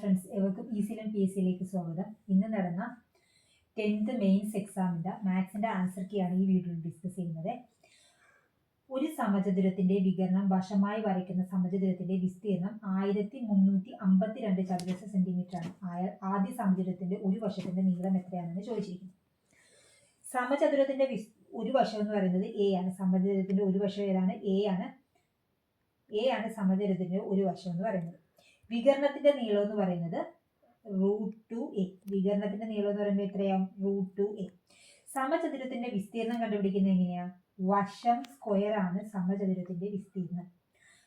Friends, എവർക്കും ഈസിലും P S സിയിലേക്ക് സ്വാഗതം. ഇന്ന് നടന്ന 10th മെയിൻസ് എക്സാമിൻ്റെ മാത്സിൻ്റെ ആൻസർ കീയാണ് ഈ വീഡിയോയിൽ ഡിസ്കസ് ചെയ്യുന്നത്. ഒരു സമചതുരത്തിന്റെ വികരണം വശമായി വരയ്ക്കുന്ന സമചതുരത്തിന്റെ വിസ്തീർണം 1352 ചതുരശ്ര സെന്റിമീറ്റർ ആണ്. ആദ്യ സമചതുരത്തിന്റെ ഒരു വശത്തിന്റെ നീളം എത്രയാണെന്ന് ചോദിച്ചിരിക്കുന്നു. സമചതുരത്തിന്റെ ഒരു വശം എന്ന് പറയുന്നത് എ ആണ്. സമചതുരത്തിന്റെ ഒരു വശം ഏതാണ്? എ ആണ് സമചതുരത്തിന്റെ ഒരു വശം എന്ന് പറയുന്നത്. വികരണത്തിന്റെ നീളം എന്ന് പറയുന്നത് √2a. വികരണത്തിന്റെ നീളം എന്ന് പറയുമ്പോൾ എത്രയാവും? √2a. സമചതുരത്തിന്റെ വിസ്തീർണം കണ്ടുപിടിക്കുന്നത് എങ്ങനെയാ? വശം സ്ക്വയർ ആണ് സമചതുരത്തിന്റെ വിസ്തീർണം.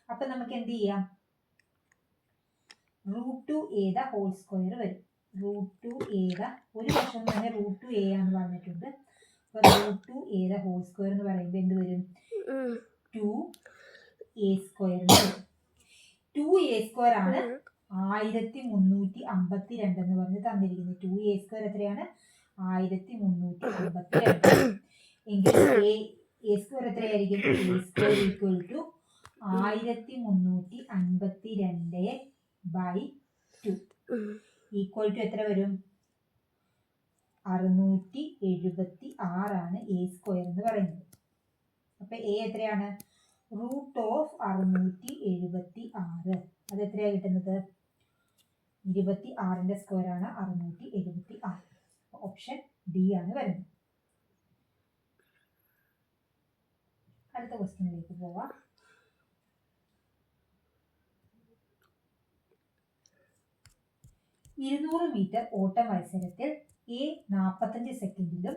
അപ്പൊ നമുക്ക് എന്ത് ചെയ്യാം? √2a ഹോൾ സ്ക്വയർ വരും. √2a ഒരു വശം തന്നെ √2a എന്ന് പറഞ്ഞിട്ടുണ്ട്. അപ്പൊ √2a ഹോൾ സ്ക്വയർ എന്ന് പറയുമ്പോൾ എന്ത് വരും? 2a സ്ക്വയർ വരും. 2a സ്ക്വയർ ആണ് 1352 എന്ന് പറഞ്ഞ് തന്നിരിക്കുന്നത്. 2a സ്ക്വയർ എത്രയാണ്? 1352. എങ്കിൽ a സ്ക്വയർ എത്രയായിരിക്കും? a square equal to 1352/2 equal to എത്ര വരും? 676 ആണ് a സ്ക്വയർ എന്ന് പറയുന്നത്. അപ്പൊ a എത്രയാണ്? √676. അത് എത്രയാണ് കിട്ടുന്നത്? 26ന്റെ സ്ക്വയർ ആണ് 676. ഓപ്ഷൻ ഡി ആണ് വരുന്നത്. അടുത്ത ക്വസ്റ്റ്യനിലേക്ക് പോവാം. മീറ്റർ ഓട്ട മത്സരത്തിൽ എ 45 സെക്കൻഡിലും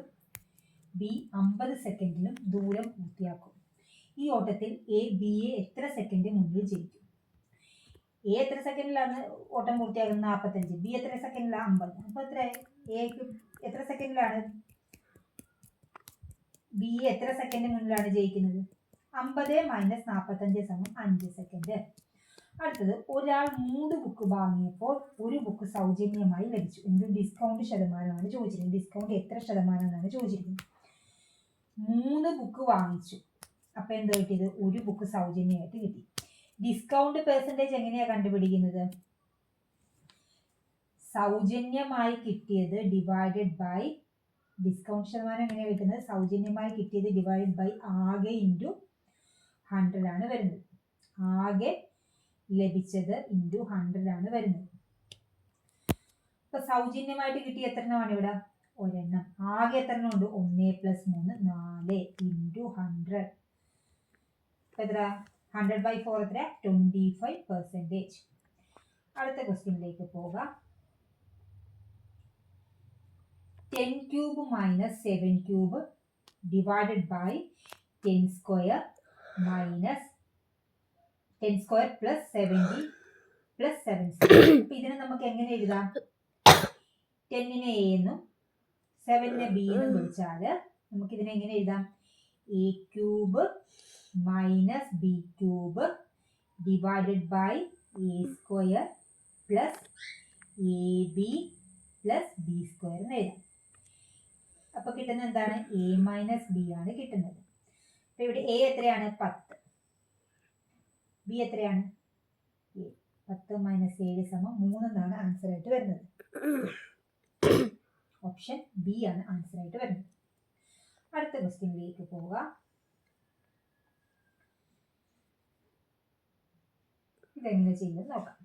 ബി 50 സെക്കൻഡിലും ദൂരം പൂർത്തിയാക്കും. ഈ ഓട്ടത്തിൽ എ ബിയെ എത്ര സെക്കൻഡ് മുന്നിൽ ജയിക്കും? എ എത്ര സെക്കൻഡിലാണ് ഓട്ടം പൂർത്തിയാക്കുന്നത്? 45. ബി എത്ര സെക്കൻഡിലാണ്? 50. അപ്പൊ എത്ര? എക്ക് എത്ര സെക്കൻഡിലാണ്? ബി എത്ര സെക്കൻഡ് മുന്നിലാണ് ജയിക്കുന്നത്? 50 - 45 = 5 സെക്കൻഡ്. അടുത്തത്, ഒരാൾ 3 ബുക്ക് വാങ്ങിയപ്പോൾ ഒരു ബുക്ക് സൗജന്യമായി ലഭിച്ചു. എങ്കിൽ ഡിസ്കൗണ്ട് ശതമാനമാണ് ചോദിച്ചിരിക്കുന്നത്. ഡിസ്കൗണ്ട് എത്ര ശതമാനം എന്നാണ് ചോദിച്ചിരിക്കുന്നത്. 3 ബുക്ക് വാങ്ങിച്ചു. അപ്പൊ എന്താ കിട്ടിയത്? ഒരു ബുക്ക് സൗജന്യമായിട്ട് കിട്ടി. ഡിസ്കൗണ്ട് പെർസെൻറ്റേജ് എങ്ങനെയാ കണ്ടുപിടിക്കുന്നത്? സൗജന്യമായി കിട്ടിയത് ഡിവൈഡഡ് ബൈ ഡിസ്കൗണ്ട് ശതമാനം എങ്ങനെയാണ് കിട്ടുന്നത്? സൗജന്യമായി കിട്ടിയത് ഡിവൈഡഡ് ബൈ ആകെ ഇൻറ്റു 100 ആണ് വരുന്നത്. ആകെ ലഭിച്ചത് ഇൻറ്റു 100 ആണ് വരുന്നത്. ഇപ്പൊ സൗജന്യമായിട്ട് കിട്ടിയ എത്ര എണ്ണമാണ് ഇവിടെ? ഒരെണ്ണം. ആകെ എത്ര എണ്ണം ഉണ്ട്? 1 + 3 4 ഇൻറ്റു 100. എത്ര? 100/4 എത്ര? 25%. അടുത്ത ക്വസ്റ്റ്യനിലേക്ക് പോകാം. 10³ - 7³ ഡിവൈഡഡ് ബൈ 10² + 70 + 7. അപ്പൊ ഇതിനെ നമുക്ക് എങ്ങനെ എഴുതാം? 10നെ a എന്നും 7നെ b എന്നും വിളിച്ചാല് നമുക്ക് ഇതിനെ എങ്ങനെ എഴുതാം? a³ - b³ divided by a² + ab + b² എന്ന് എഴുതാം. അപ്പൊ കിട്ടുന്നത് എന്താണ്? a - b ആണ് കിട്ടുന്നത്. അപ്പൊ ഇവിടെ a എത്രയാണ്? 10. b എത്രയാണ്? 10 - 7 = 3 എന്നാണ് ആൻസർ ആയിട്ട് വരുന്നത്. ഓപ്ഷൻ ബി ആണ് ആൻസർ ആയിട്ട് വരുന്നത്. അടുത്ത ക്വസ്റ്റ്യനിലേക്ക് പോകാം. ഇതെങ്ങനെ ചെയ്യുന്നത് നോക്കാം.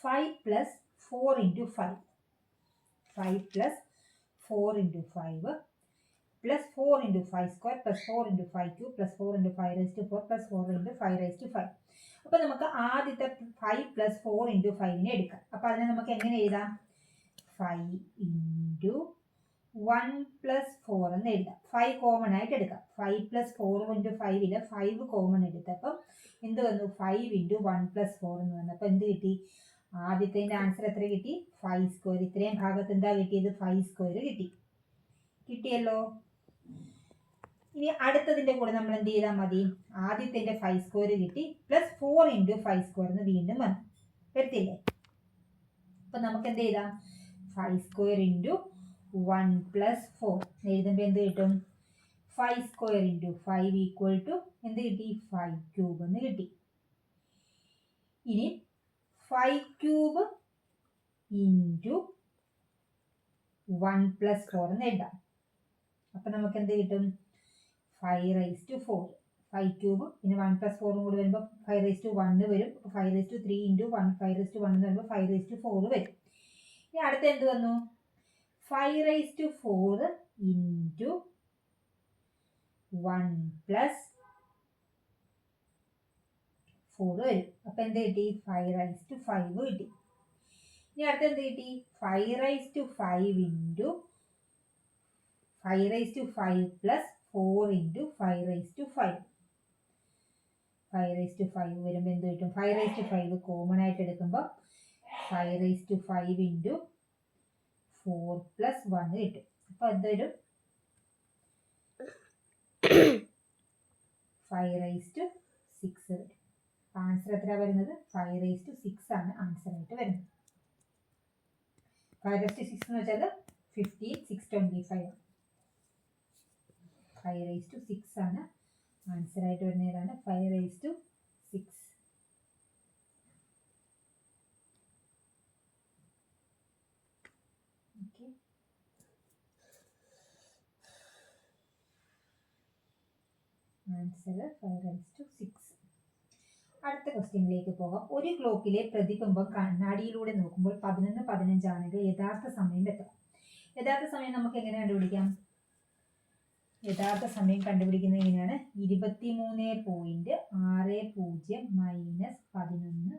5 + 4 × 5. 5 + 4 × 5 + 4 × 5² + 4 × 5³ + 4 × 5⁴ + 4 × 5⁵. അപ്പൊ നമുക്ക് ആദ്യത്തെ 5 + 4 × 5നെ എടുക്കാം. അപ്പൊ അതിനെ നമുക്ക് എങ്ങനെ എഴുതാം? 5 × 1 + 4 എന്ന് എഴുതാം. 5 കോമൺ ആയിട്ട് എടുക്കാം. 5 + 4 × 5 5 കോമൺ എടുത്തപ്പം എന്ത് വന്നു? 5 × 1 + 4 എന്ന് വന്നു. അപ്പൊ എന്ത് കിട്ടി? ആദ്യത്തെ ആൻസർ എത്ര കിട്ടി? 5². ഇത്രയും ഭാഗത്ത് എന്താ കിട്ടിയത്? 5² കിട്ടി. കിട്ടിയല്ലോ. ഇനി അടുത്തതിന്റെ കൂടെ നമ്മൾ എന്ത് ചെയ്താൽ മതി? ആദ്യത്തെ 5² കിട്ടി + 4 × 5² എന്ന് വീണ്ടും വന്നു. വരത്തില്ലേ? അപ്പൊ നമുക്ക് എന്ത് ചെയ്താം? 5² × 1 + 4 എഴുതുമ്പോ എന്ത് കിട്ടും? 5² × 5 = എന്ത് കിട്ടി? 5³ എന്ന് കിട്ടി. ഇനി 5 ക്യൂബ് ഇൻറ്റു 1 + 4 എന്ന് എഴുതാം. അപ്പം നമുക്ക് എന്ത് കിട്ടും? 5⁴. 5 ക്യൂബ് പിന്നെ 1 + 4 കൂടി വരുമ്പോൾ 5⁻1 വരും. 5⁻3 ഇൻറ്റു 1 5⁻1 എന്ന് പറയുമ്പോൾ 5⁻4 വരും. ഇനി അടുത്ത എന്ത് വന്നു? 5⁻4 ഇൻറ്റു 1 + 4 വരും. അപ്പം എന്ത് കിട്ടി? 5⁵ കിട്ടി. ഇനി അടുത്ത് എന്ത് കിട്ടി? 5⁵ ഇൻറ്റു 5⁵ + 4 ഇൻറ്റു 5⁵. 5⁵ വരുമ്പോൾ എന്ത് കിട്ടും? 5⁵ കോമൺ ആയിട്ട് എടുക്കുമ്പോൾ 5⁵ ഇൻറ്റു 4 + 1 കിട്ടും. അപ്പോൾ എന്തൊരു 5⁻6 വരും. ആൻസർ എത്ര വരുന്നത്? 5⁻6 ആണ് ആൻസർ ആയിട്ട് വരുന്നത്. 5⁻6 എന്ന് വെച്ചാൽ 15 625 ആണ്. 5⁻6 ആണ് ആൻസർ ആയിട്ട് വരുന്നത്. ഏതാണ്? 5⁻6. Okay, answer 5⁻6. അടുത്ത ക്വസ്റ്റ്യനിലേക്ക് പോകാം. ഒരു ക്ലോക്കിലെ പ്രതിബിംബം കണ്ണാടിയിലൂടെ നോക്കുമ്പോൾ 11:15 ആണെങ്കിൽ യഥാർത്ഥ സമയം എത്ര? യഥാർത്ഥ സമയം നമുക്ക് എങ്ങനെ കണ്ടുപിടിക്കാം? യഥാർത്ഥ സമയം കണ്ടുപിടിക്കുന്നത് എങ്ങനെയാണ്? 23.60 - 11:15. 60 നിന്ന്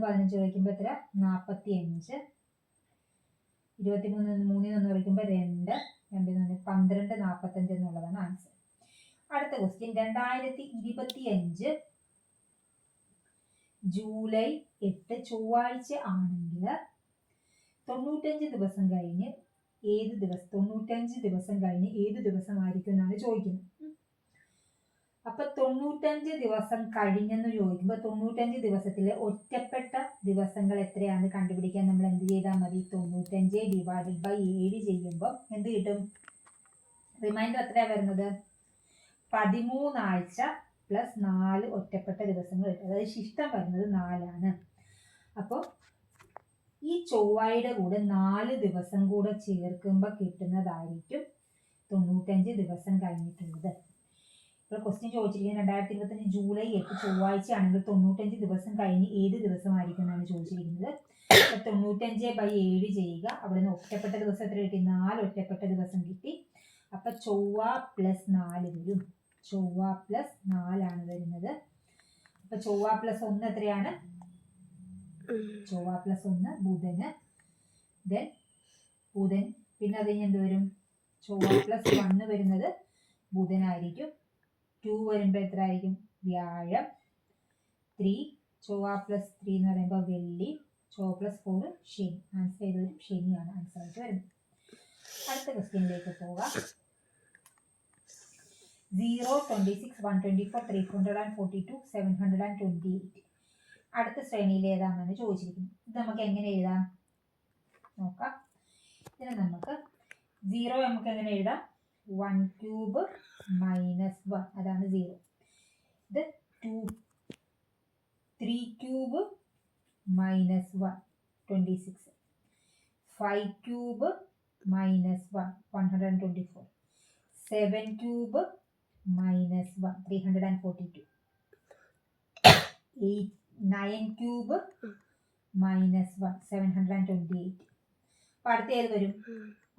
15 കുറയ്ക്കുമ്പോൾ എത്ര? 45. 23 3 കുറയ്ക്കുമ്പോൾ 2 12 എന്നുള്ളതാണ് ആൻസർ. അടുത്ത ക്വസ്റ്റ്യൻ, 2025 ജൂലൈ 8 ചൊവ്വാഴ്ച ആണെങ്കിൽ 95 ദിവസം കഴിഞ്ഞ് ഏത് ദിവസമായിരിക്കും എന്നാണ് ചോദിക്കുന്നത്. അപ്പൊ 95 ദിവസം കഴിഞ്ഞെന്ന് ചോദിക്കുമ്പോൾ 95 ദിവസത്തിലെ ഒറ്റപ്പെട്ട ദിവസങ്ങൾ എത്രയാണെന്ന് കണ്ടുപിടിക്കാൻ നമ്മൾ എന്ത് ചെയ്താൽ മതി? 95 ÷ 7 ചെയ്യുമ്പോൾ എന്ത് കിട്ടും? റിമൈൻഡർ എത്രയാണ് വരുന്നത്? 13 ആഴ്ച + 4 ഒറ്റപ്പെട്ട ദിവസങ്ങൾ കിട്ടും. അതായത് ശിഷ്ടം വരുന്നത് 4 ആണ്. അപ്പോൾ ഈ ചൊവ്വയുടെ കൂടെ 4 ദിവസം കൂടെ ചേർക്കുമ്പോൾ കിട്ടുന്നതായിരിക്കും 95 ദിവസം കഴിഞ്ഞിട്ടുള്ളത്. ഇപ്പോൾ ക്വസ്റ്റ്യൻ ചോദിച്ചിരിക്കുന്നത് 2025 ജൂലൈ 8 ചൊവ്വാഴ്ച ആണെങ്കിൽ 95 ദിവസം കഴിഞ്ഞ് ഏത് ദിവസമായിരിക്കും എന്നാണ് ചോദിച്ചിരിക്കുന്നത്. 95/7 ചെയ്യുക. അവിടെ നിന്ന് ഒറ്റപ്പെട്ട ദിവസം എത്ര കിട്ടി? 4 ഒറ്റപ്പെട്ട ദിവസം കിട്ടി. അപ്പൊ ചൊവ്വ +4 വരും. ചൊവ്വ +4 ആണ് വരുന്നത്. അപ്പൊ ചൊവ്വ +1 എത്രയാണ്? ചൊവ്വ +1 ബുധന്. ദെൻ ബുധൻ പിന്നെ അത് കഴിഞ്ഞ് എന്ത് വരും? ചൊവ്വ +1 വരുന്നത് ബുധനായിരിക്കും. 2 വരുമ്പോൾ എത്ര ആയിരിക്കും? വ്യാഴം. 3 ചൊവ്വ +3 എന്ന് പറയുമ്പോൾ വെള്ളി. ചൊവ്വ +4 ശനി. ആൻസർ ചെയ്ത് വരും ശനിയാണ് ആൻസർ ആയിട്ട് വരുന്നത്. അടുത്ത ക്വസ്റ്റ്യനിലേക്ക് പോകാം. 0, 26, 124, 342, 728. അടുത്ത ശ്രേണിയിൽ ഏതാണെന്ന് ചോദിച്ചിരിക്കുന്നു. ഇത് നമുക്ക് എങ്ങനെ എഴുതാം നോക്കാം. ഇതിന് നമുക്ക് 0 നമുക്ക് എങ്ങനെ എഴുതാം? 1 ക്യൂബ് -1 അതാണ് 0. ഇത് 3 ക്യൂബ് -1 26. 5 ക്യൂബ് -1 124. 7 ക്യൂബ് -1 342. 9 ക്യൂബ് -1 728. അപ്പൊ അടുത്ത ഏത് വരും?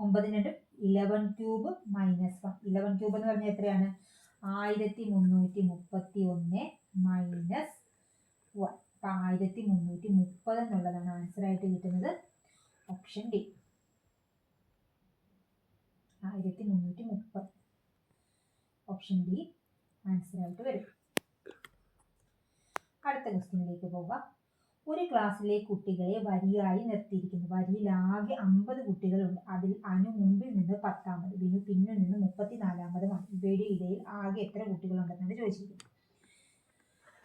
9 11 ക്യൂബ് -1. 11 ക്യൂബ് എന്ന് പറഞ്ഞാൽ എത്രയാണ്? 1331 -1. അപ്പൊ 1330 എന്നുള്ളതാണ് ആൻസർ ആയിട്ട് കിട്ടുന്നത്. Option D 1330. Option D answer ആയിട്ട് വരും. അടുത്ത ക്വസ്റ്റ്യനിലേക്ക് പോകാം. ഒരു ക്ലാസ്സിലെ കുട്ടികളെ വരിയായി നിർത്തിയിരിക്കുന്നു. വരിയിൽ ആകെ 50 കുട്ടികളുണ്ട്. അതിൽ അനു മുമ്പിൽ നിന്ന് 10ാമത്, വിനു പിന്നിൽ നിന്ന് 34ാമതുമാണ്. ഇവയുടെ ഇടയിൽ ആകെ എത്ര കുട്ടികളുണ്ടെന്നാണ് ചോദിച്ചിരിക്കുന്നത്.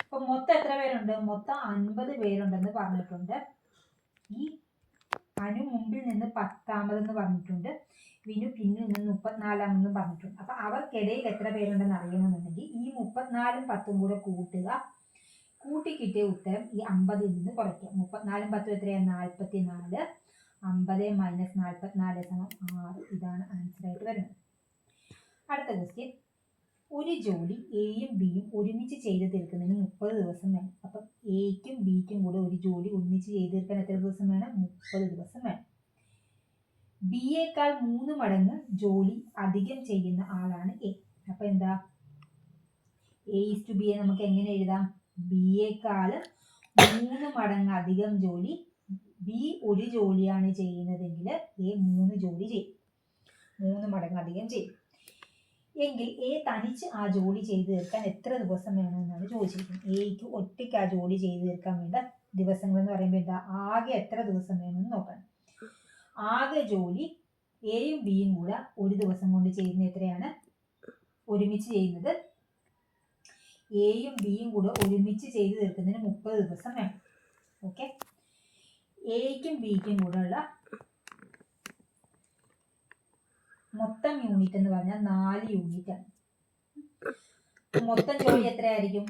അപ്പൊ മൊത്തം എത്ര പേരുണ്ട്? മൊത്തം 50 പേരുണ്ടെന്ന് പറഞ്ഞിട്ടുണ്ട്. ഈ അനു മുമ്പിൽ നിന്ന് 10ാമതെന്ന് പറഞ്ഞിട്ടുണ്ട്. വിനു പിന്നിൽ നിന്ന് 34ാമെന്ന് പറഞ്ഞിട്ടുണ്ട്. അപ്പൊ അവർക്കിടയിൽ എത്ര പേരുണ്ടെന്ന് അറിയണമെന്നുണ്ടെങ്കിൽ ഈ 34ഉം 10ഉം കൂടെ കൂട്ടുക. കൂട്ടി കിട്ടിയ ഉത്തരം ഈ 50 നിന്ന് കുറയ്ക്കാം. 34 10 എത്രയാണ്? 44. 50 മൈനസ് 44 സമം 6. ഇതാണ് ആൻസർ ആയിട്ട് വരുന്നത്. അടുത്ത ക്വസ്റ്റ്യൻ, ഒരു ജോലി എയും ബിയും ഒരുമിച്ച് ചെയ്ത് തീർക്കുന്നതിന് 30 ദിവസം വേണം. അപ്പം എയ്ക്കും ബിക്കും കൂടെ ഒരു ജോലി ഒന്നിച്ച് ചെയ്ത് തീർക്കാൻ എത്ര ദിവസം വേണം? 30 ദിവസം വേണം. ബിയേക്കാൾ 3 മടങ്ങ് ജോലി അധികം ചെയ്യുന്ന ആളാണ് എ. അപ്പൊ എന്താ? A/B നമുക്ക് എങ്ങനെ എഴുതാം? ബിയേക്കാൾ 3 മടങ്ങ് അധികം ജോലി, ബി ഒരു ജോലിയാണ് ചെയ്യുന്നതെങ്കിൽ എ 3 ജോലി ചെയ്യും, 3 മടങ്ങ് അധികം ചെയ്യും. എങ്കിൽ എ തനിച്ച് ആ ജോലി ചെയ്തു തീർക്കാൻ എത്ര ദിവസം വേണമെന്നാണ് ചോദിച്ചിരിക്കുന്നത്. എയ്ക്ക് ഒറ്റയ്ക്ക് ആ ജോലി ചെയ്തു തീർക്കാൻ വേണ്ട ദിവസങ്ങൾ എന്ന് പറയുമ്പോൾ എന്താ? ആകെ എത്ര ദിവസം വേണമെന്ന് നോക്കണം. ആകെ ജോലി എയും ബിയും കൂടെ ഒരു ദിവസം കൊണ്ട് ചെയ്യുന്ന എത്രയാണ്? ഒരുമിച്ച് ചെയ്യുന്നത് എയും ബിയും കൂടെ ഒരുമിച്ച് ചെയ്ത് തീർക്കുന്നതിന് 30 ദിവസം വേണം. ഓക്കെ, എയ്ക്കും ബിക്കും കൂടെ ഉള്ള മൊത്തം യൂണിറ്റ് എന്ന് പറഞ്ഞാൽ 4 യൂണിറ്റ് ആണ്. മൊത്തം ജോലി എത്രയായിരിക്കും?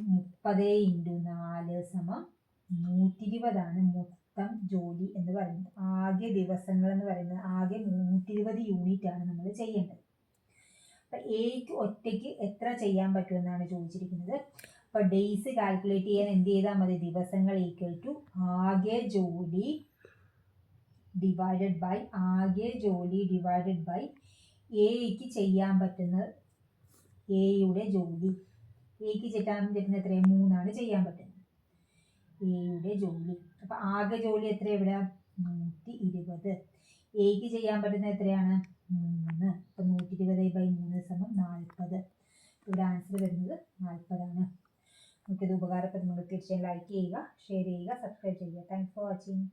30 × 4 സമം 120 ആണ് മൊത്തം ജോലി എന്ന് പറയുന്നത്. ആകെ ദിവസങ്ങൾ എന്ന് പറയുന്നത് ആകെ 120 യൂണിറ്റ് ആണ് നമ്മൾ ചെയ്യേണ്ടത്. അപ്പൊ എയ്ക്ക് ഒറ്റയ്ക്ക് എത്ര ചെയ്യാൻ പറ്റുമെന്നാണ് ചോദിച്ചിരിക്കുന്നത്. അപ്പൊ ഡേയ്സ് കാൽക്കുലേറ്റ് ചെയ്യാൻ എന്ത് ചെയ്താൽ മതി? ദിവസങ്ങൾ ഈക്വൽ ടു ആകെ ജോലി ഡിവൈഡഡ് ബൈ ആകെ ജോലി ഡിവൈഡഡ് ബൈ എയ്ക്ക് ചെയ്യാൻ പറ്റുന്ന എയുടെ ജോലി. എയ്ക്ക് ചെയ്യാൻ പറ്റുന്ന എത്രയാണ്? 3 ആണ് ചെയ്യാൻ പറ്റുന്നത് എയുടെ ജോലി. അപ്പൊ ആകെ ജോലി എത്ര? ഇവിടെ 120. എയ്ക്ക് ചെയ്യാൻ പറ്റുന്ന എത്രയാണ്? 3. അപ്പൊ 120/3 സമം 40. ഇവിടെ ആൻസർ വരുന്നത് 40 ആണ്. നമുക്കിത് ഉപകാരപ്പെടുന്നത് തീർച്ചയായും ലൈക്ക് ചെയ്യുക, ഷെയർ ചെയ്യുക, സബ്സ്ക്രൈബ് ചെയ്യുക. Thanks for watching.